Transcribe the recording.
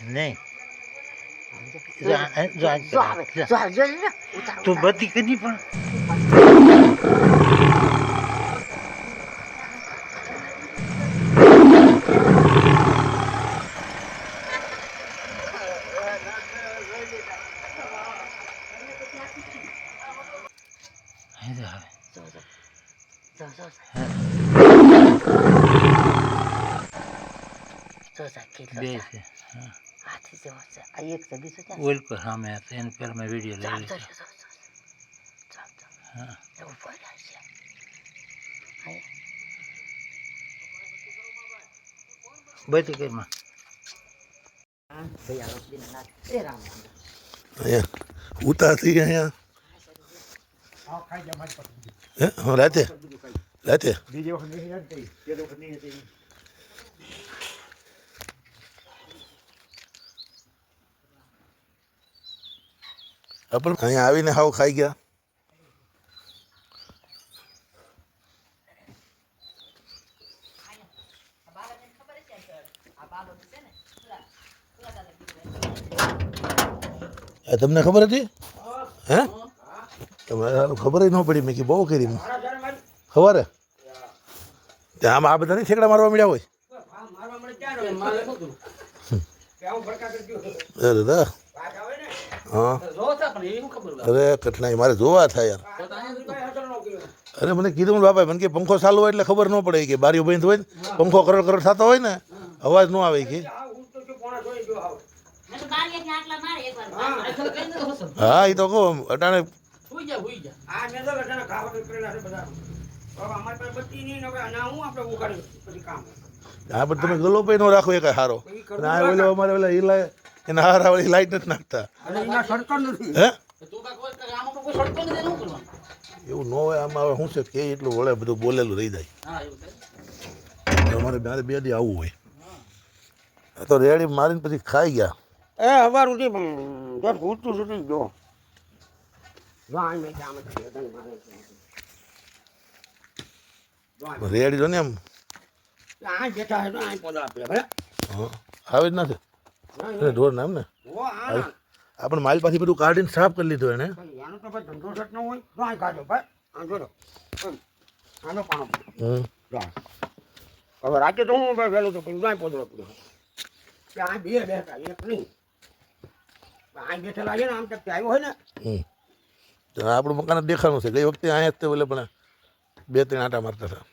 નહીં ઉતાર તું બધી કરી પણ બે છે હાથી જેવો છે આ એક છે બીજું ક્યાં ઓઇલ પર સામે હતા એને પહેલાં મેં વિડીયો લઈ લીધો હા એવું પડ્યા છે બધું ઘરમાં અહીંયા ઉતારથી અહીંયા હે હા રાતે રાતે આપણે અહીંયા આવીને હાવ ખાઈ ગયા તમને ખબર હતી હે તમારે ખબર ન પડી મેં કે બહુ કરી ખબર ત્યાં આમ આ બધા નહીં ઠેકડા મારવા મળ્યા હોય અરે દા હા અરે કઠણાઈ મારે જોવા થાય યાર અરે મને કીધું બાપા મને કે પંખો ચાલુ હોય એટલે ખબર ન પડે કે બારીઓ બંધ હોય ને પંખો કરોડ કરોડ થતો હોય ને અવાજ ન આવે કે હા એ તો કહું અટાણે હા પણ તમે ગલો પે નો રાખો એક સારો આ ઓલો અમારે ઓલા હિલા એના હારા વાળી લાઈટ નથી નાખતા હે એવું ન હોય આમાં હવે શું છે કે એટલું વળે બધું બોલેલું રહી જાય અમારે મારે બે દી આવવું હોય તો રેડી મારીને પછી ખાઈ ગયા એ હવાર ઉઠી ઘૂંટતું છૂટી ગયો રેડી જો ને એમ બેઠા હે પોદા આપે ભલે હા આવે જ નથી ઢોર નામ ને આપણે માલ પાછી બધું કાઢીને સાફ કરી લીધું એને આનો તો ભાઈ ધંધો સેટ ન હોય તો આ કાઢો ભાઈ આ જોડો આનો પાણો હવે રાતે તો હું ભાઈ વહેલું તો પેલું પોદળો પડ્યો ત્યાં બે બેઠા એક નહીં આ બેઠેલા છે ને આમ તક આવ્યો હોય ને આપણું મકાન જ દેખાવાનું છે ગઈ વખતે અહીંયા જ તે બોલે પણ બે ત્રણ આટા મારતા હતા